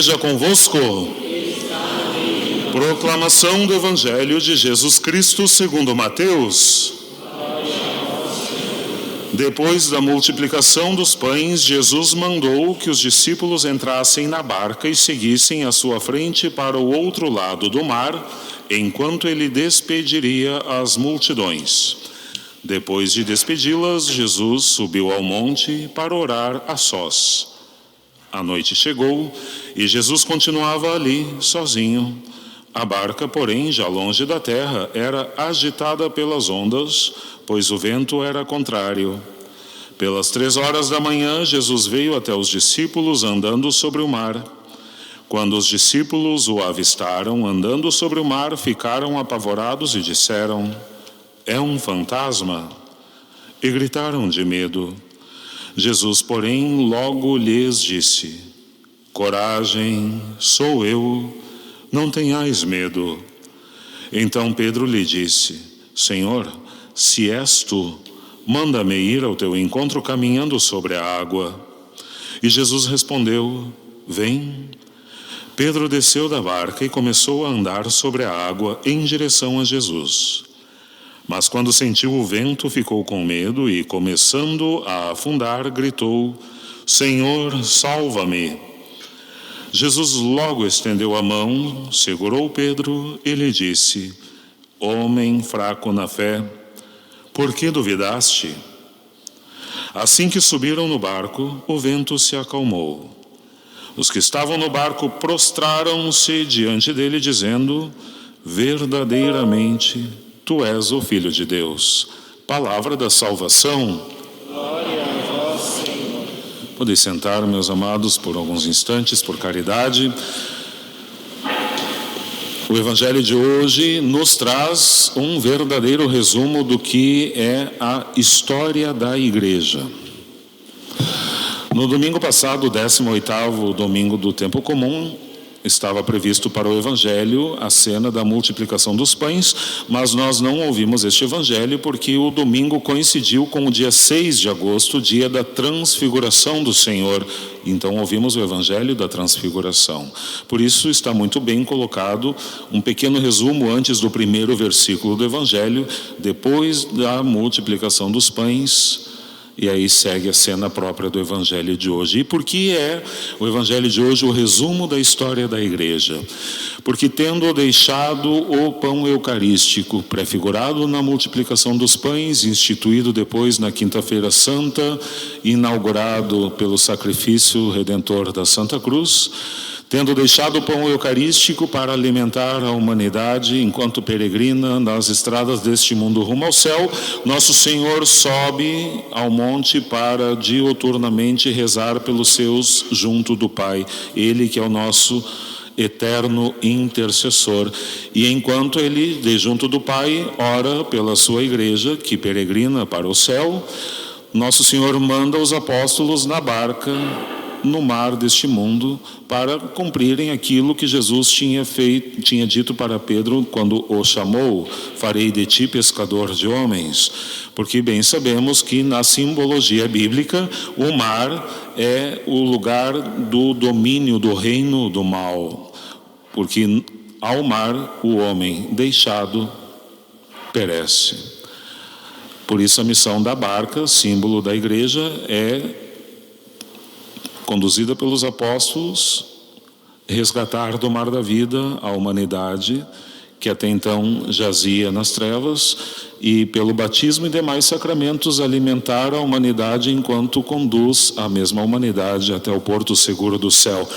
Seja convosco. Proclamação do Evangelho de Jesus Cristo segundo Mateus. Depois da multiplicação dos pães, Jesus mandou que os discípulos entrassem na barca e seguissem à sua frente para o outro lado do mar, enquanto ele despediria as multidões. Depois de despedi-las, Jesus subiu ao monte para orar a sós. A noite chegou e Jesus continuava ali, sozinho. A barca, porém, já longe da terra, era agitada pelas ondas, pois o vento era contrário. Pelas 3 horas da manhã, Jesus veio até os discípulos andando sobre o mar. Quando os discípulos o avistaram andando sobre o mar, ficaram apavorados e disseram: "É um fantasma!" E gritaram de medo. Jesus, porém, logo lhes disse: "Coragem, sou eu, não tenhais medo." Então Pedro lhe disse: "Senhor, se és tu, manda-me ir ao teu encontro caminhando sobre a água." E Jesus respondeu: "Vem." Pedro desceu da barca e começou a andar sobre a água em direção a Jesus. Mas quando sentiu o vento, ficou com medo e, começando a afundar, gritou: "Senhor, salva-me!" Jesus logo estendeu a mão, segurou Pedro e lhe disse: "Homem fraco na fé, por que duvidaste?" Assim que subiram no barco, o vento se acalmou. Os que estavam no barco prostraram-se diante dele, dizendo: "Verdadeiramente, Tu és o Filho de Deus." Palavra da salvação. Glória a vós, Senhor. Podeis sentar, meus amados, por alguns instantes, por caridade. O Evangelho de hoje nos traz um verdadeiro resumo do que é a história da Igreja. No domingo passado, o 18º domingo do tempo comum, estava previsto para o Evangelho a cena da multiplicação dos pães, mas nós não ouvimos este Evangelho porque o domingo coincidiu com o dia 6 de agosto, dia da transfiguração do Senhor. Então ouvimos o Evangelho da transfiguração. Por isso está muito bem colocado um pequeno resumo antes do primeiro versículo do Evangelho, depois da multiplicação dos pães. E aí segue a cena própria do Evangelho de hoje. E por que é o Evangelho de hoje o resumo da história da Igreja? Porque tendo deixado o pão eucarístico, prefigurado na multiplicação dos pães, instituído depois na Quinta-feira Santa, inaugurado pelo sacrifício redentor da Santa Cruz, tendo deixado o pão eucarístico para alimentar a humanidade enquanto peregrina nas estradas deste mundo rumo ao céu, nosso Senhor sobe ao monte para diuturnamente rezar pelos seus junto do Pai. Ele que é o nosso eterno intercessor. E enquanto ele, de junto do Pai, ora pela sua igreja que peregrina para o céu, nosso Senhor manda os apóstolos na barca no mar deste mundo para cumprirem aquilo que Jesus tinha dito para Pedro quando o chamou: "Farei de ti pescador de homens." Porque bem sabemos que na simbologia bíblica o mar é o lugar do domínio do reino do mal, porque ao mar o homem deixado perece. Por isso a missão da barca, símbolo da igreja, é conduzida pelos apóstolos, resgatar do mar da vida a humanidade que até então jazia nas trevas e, pelo batismo e demais sacramentos, alimentar a humanidade enquanto conduz a mesma humanidade até o porto seguro do céu.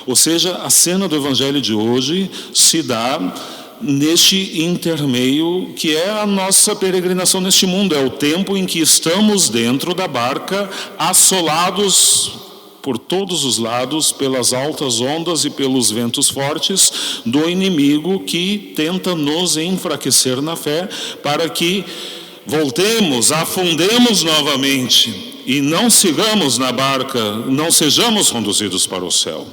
Ou seja, a cena do Evangelho de hoje se dá neste intermeio que é a nossa peregrinação neste mundo. É o tempo em que estamos dentro da barca, assolados por todos os lados, pelas altas ondas e pelos ventos fortes do inimigo que tenta nos enfraquecer na fé para que voltemos, afundemos novamente e não sigamos na barca, não sejamos conduzidos para o céu.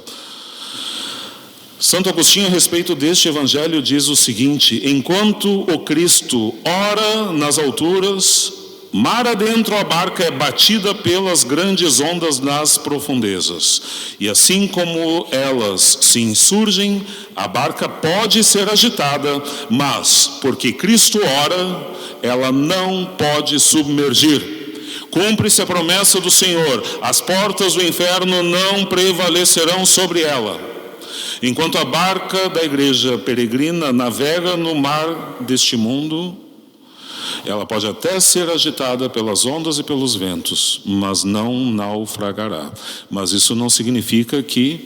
Santo Agostinho, a respeito deste Evangelho, diz o seguinte: enquanto o Cristo ora nas alturas, Mar adentro, a barca é batida pelas grandes ondas nas profundezas. E assim como elas se insurgem, a barca pode ser agitada, mas, porque Cristo ora, ela não pode submergir. Cumpre-se a promessa do Senhor: as portas do inferno não prevalecerão sobre ela. Enquanto a barca da igreja peregrina navega no mar deste mundo, ela pode até ser agitada pelas ondas e pelos ventos, mas não naufragará. Mas isso não significa que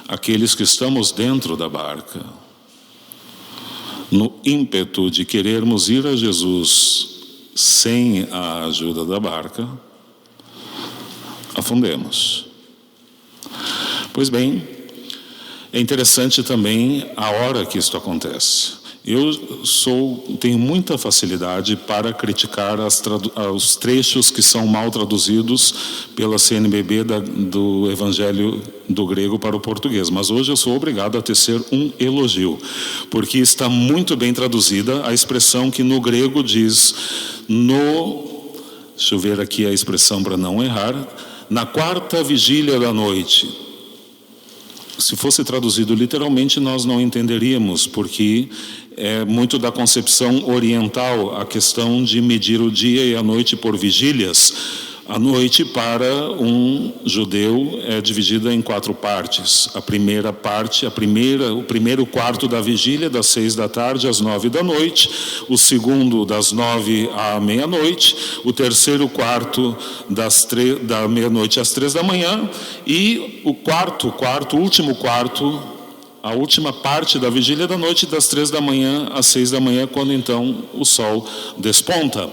aqueles que estamos dentro da barca, no ímpeto de querermos ir a Jesus sem a ajuda da barca, afundemos. Pois bem, é interessante também a hora que isso acontece. Eu tenho muita facilidade para criticar os trechos que são mal traduzidos pela CNBB do Evangelho do grego para o português. Mas hoje eu sou obrigado a tecer um elogio, porque está muito bem traduzida a expressão que no grego diz, deixa eu ver aqui a expressão para não errar, na quarta vigília da noite. Se fosse traduzido literalmente, nós não entenderíamos, porque é muito da concepção oriental a questão de medir o dia e a noite por vigílias. A noite para um judeu é dividida em 4 partes. A primeira parte, o primeiro quarto da vigília, das 6 da tarde às 9 da noite. O segundo, das 9 à meia-noite. O terceiro quarto, da meia-noite às 3 da manhã. E o último quarto, a última parte da vigília da noite, das 3 da manhã às 6 da manhã, quando então o sol desponta.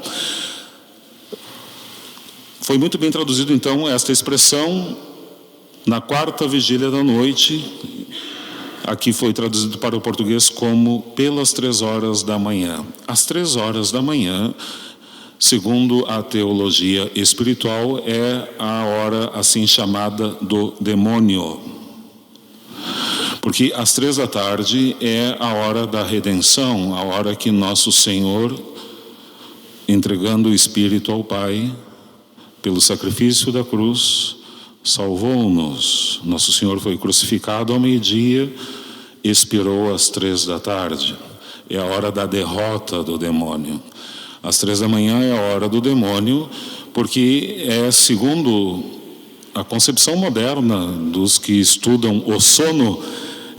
Foi muito bem traduzido, então, esta expressão, na quarta vigília da noite. Aqui foi traduzido para o português como pelas 3 horas da manhã. Às 3 horas da manhã, segundo a teologia espiritual, é a hora assim chamada do demônio. Porque às 3 da tarde é a hora da redenção, a hora que nosso Senhor, entregando o Espírito ao Pai, pelo sacrifício da cruz, salvou-nos. Nosso Senhor foi crucificado ao meio-dia, expirou às 3 da tarde. É a hora da derrota do demônio. Às 3 da manhã é a hora do demônio, porque é, segundo a concepção moderna dos que estudam o sono,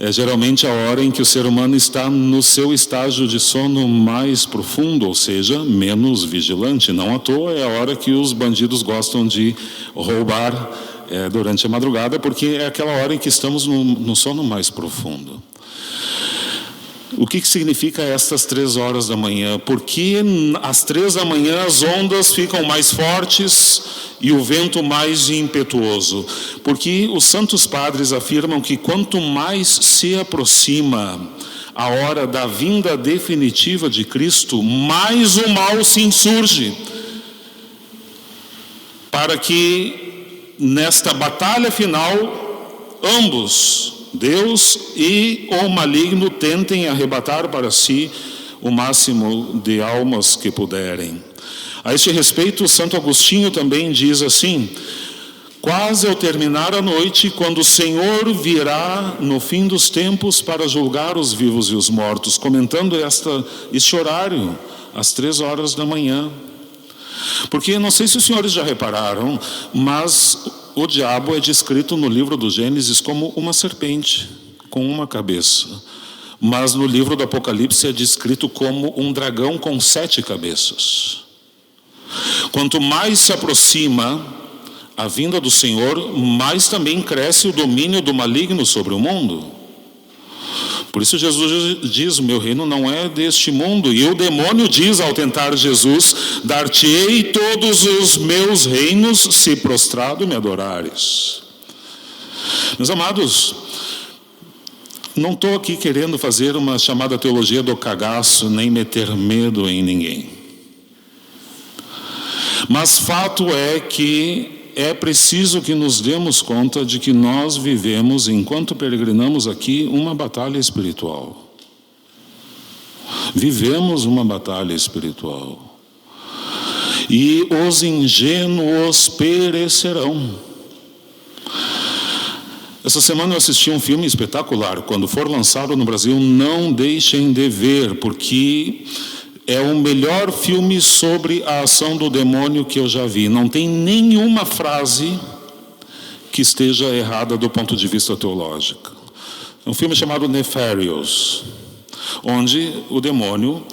é geralmente a hora em que o ser humano está no seu estágio de sono mais profundo, ou seja, menos vigilante. Não à toa é a hora que os bandidos gostam de roubar durante a madrugada, porque é aquela hora em que estamos no sono mais profundo. O que significa estas 3 horas da manhã? Porque às 3 da manhã as ondas ficam mais fortes e o vento mais impetuoso. Porque os santos padres afirmam que quanto mais se aproxima a hora da vinda definitiva de Cristo, mais o mal se insurge. Para que nesta batalha final, ambos, Deus e o maligno, tentem arrebatar para si o máximo de almas que puderem. A este respeito, Santo Agostinho também diz assim: quase ao terminar a noite, quando o Senhor virá no fim dos tempos para julgar os vivos e os mortos, comentando este horário, às 3 horas da manhã. Porque não sei se os senhores já repararam, mas o diabo é descrito no livro do Gênesis como uma serpente com uma cabeça. Mas no livro do Apocalipse é descrito como um dragão com 7 cabeças. Quanto mais se aproxima a vinda do Senhor, mais também cresce o domínio do maligno sobre o mundo. Por isso Jesus diz: o meu reino não é deste mundo. E o demônio diz ao tentar Jesus: dar-te-ei todos os meus reinos, se prostrado me adorares. Meus amados, não estou aqui querendo fazer uma chamada teologia do cagaço, nem meter medo em ninguém. Mas fato é que é preciso que nos demos conta de que nós vivemos, enquanto peregrinamos aqui, uma batalha espiritual. Vivemos uma batalha espiritual. e os ingênuos perecerão. Essa semana eu assisti um filme espetacular. Quando for lançado no Brasil, não deixem de ver, porque é o melhor filme sobre a ação do demônio que eu já vi. Não tem nenhuma frase que esteja errada do ponto de vista teológico. É um filme chamado Nefarious, onde o demônio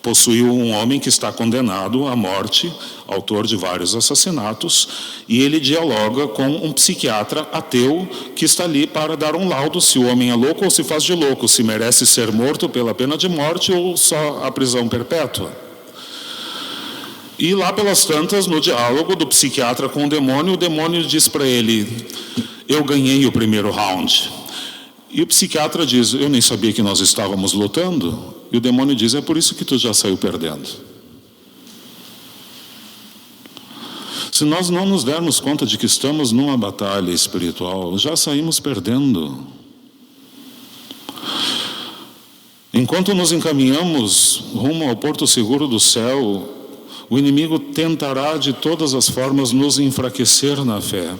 possuiu um homem que está condenado à morte, autor de vários assassinatos, e ele dialoga com um psiquiatra ateu que está ali para dar um laudo se o homem é louco ou se faz de louco, se merece ser morto pela pena de morte ou só a prisão perpétua. E lá pelas tantas, no diálogo do psiquiatra com o demônio diz para ele: eu ganhei o primeiro round. E o psiquiatra diz: eu nem sabia que nós estávamos lutando. E o demônio diz: é por isso que tu já saiu perdendo. Se nós não nos dermos conta de que estamos numa batalha espiritual, já saímos perdendo. Enquanto nos encaminhamos rumo ao porto seguro do céu, o inimigo tentará de todas as formas nos enfraquecer na fé.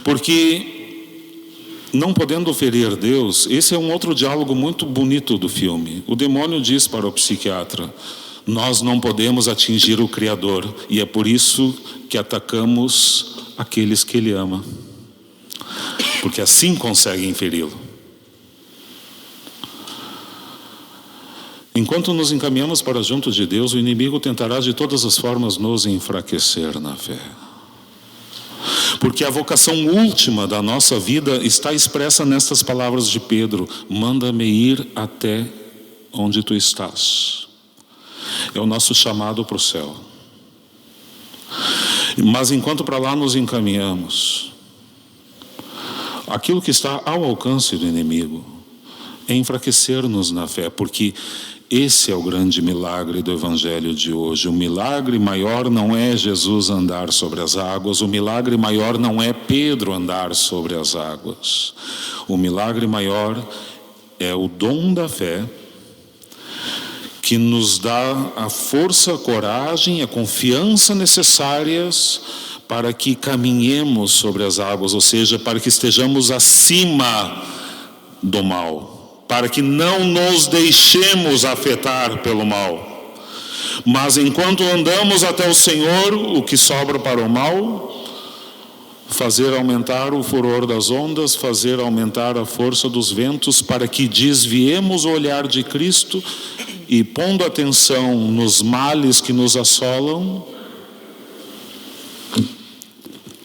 Porque, não podendo ferir Deus, esse é um outro diálogo muito bonito do filme. O demônio diz para o psiquiatra: nós não podemos atingir o Criador, e é por isso que atacamos aqueles que Ele ama, porque assim conseguem feri-lo. Enquanto nos encaminhamos para junto de Deus, o inimigo tentará de todas as formas nos enfraquecer na fé. Porque a vocação última da nossa vida está expressa nestas palavras de Pedro: manda-me ir até onde tu estás. É o nosso chamado para o céu. Mas enquanto para lá nos encaminhamos, aquilo que está ao alcance do inimigo é enfraquecer-nos na fé, porque esse é o grande milagre do Evangelho de hoje. O milagre maior não é Jesus andar sobre as águas, o milagre maior não é Pedro andar sobre as águas. O milagre maior é o dom da fé, que nos dá a força, a coragem, a confiança necessárias para que caminhemos sobre as águas, ou seja, para que estejamos acima do mal, para que não nos deixemos afetar pelo mal. Mas enquanto andamos até o Senhor, o que sobra para o mal? Fazer aumentar o furor das ondas, fazer aumentar a força dos ventos, para que desviemos o olhar de Cristo e, pondo atenção nos males que nos assolam,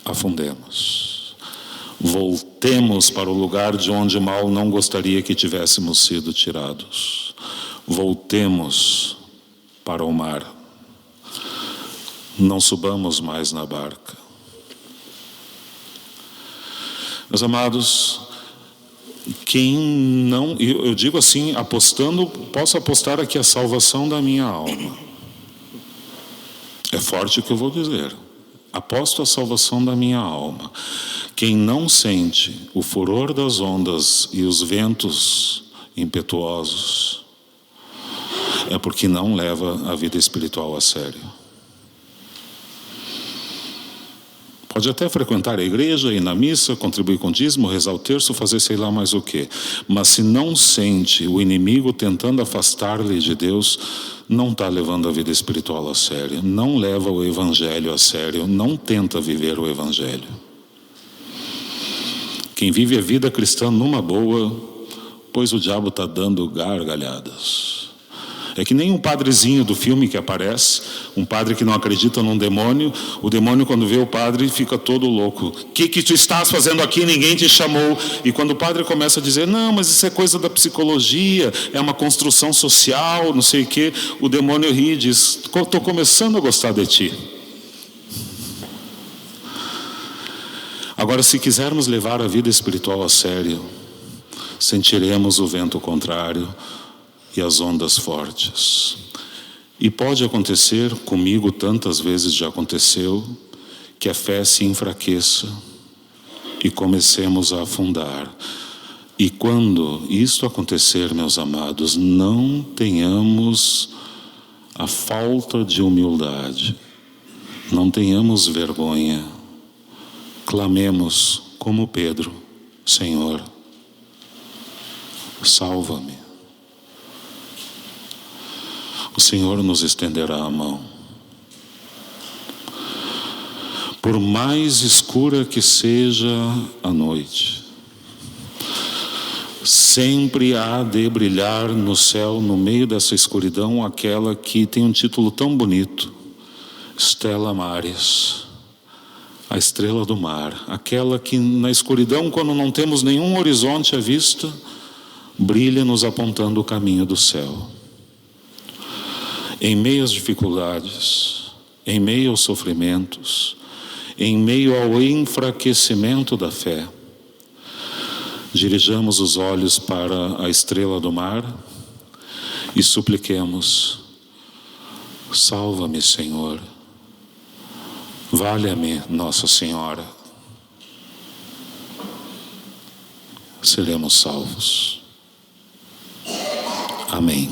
afundemos. Voltemos para o lugar de onde o mal não gostaria que tivéssemos sido tirados. Voltemos para o mar. Não subamos mais na barca. Meus amados, quem não, eu digo assim, apostando, posso apostar aqui a salvação da minha alma. É forte o que eu vou dizer. Aposto a salvação da minha alma. Quem não sente o furor das ondas e os ventos impetuosos é porque não leva a vida espiritual a sério. Pode até frequentar a igreja, ir na missa, contribuir com dízimo, rezar o terço, fazer sei lá mais o quê. Mas se não sente o inimigo tentando afastar-lhe de Deus, não está levando a vida espiritual a sério. Não leva o Evangelho a sério. Não tenta viver o Evangelho. Quem vive a vida cristã numa boa, pois o diabo está dando gargalhadas. É que nem um padrezinho do filme que aparece, um padre que não acredita num demônio. O demônio, quando vê o padre, fica todo louco. O que tu estás fazendo aqui? Ninguém te chamou. E quando o padre começa a dizer: não, mas isso é coisa da psicologia, é uma construção social, não sei o quê, o demônio ri e diz: estou começando a gostar de ti. Agora, se quisermos levar a vida espiritual a sério, sentiremos o vento contrário e as ondas fortes. E pode acontecer, comigo tantas vezes já aconteceu, que a fé se enfraqueça e comecemos a afundar. E quando isto acontecer, meus amados, não tenhamos a falta de humildade. Não tenhamos vergonha. Clamemos como Pedro: Senhor, salva-me. O Senhor nos estenderá a mão. Por mais escura que seja a noite, sempre há de brilhar no céu, no meio dessa escuridão, aquela que tem um título tão bonito: Stella Maris, a estrela do mar. Aquela que na escuridão, quando não temos nenhum horizonte à vista, brilha nos apontando o caminho do céu. Em meio às dificuldades, em meio aos sofrimentos, em meio ao enfraquecimento da fé, dirijamos os olhos para a estrela do mar e supliquemos: salva-me, Senhor, valha-me, Nossa Senhora. Seremos salvos. Amém.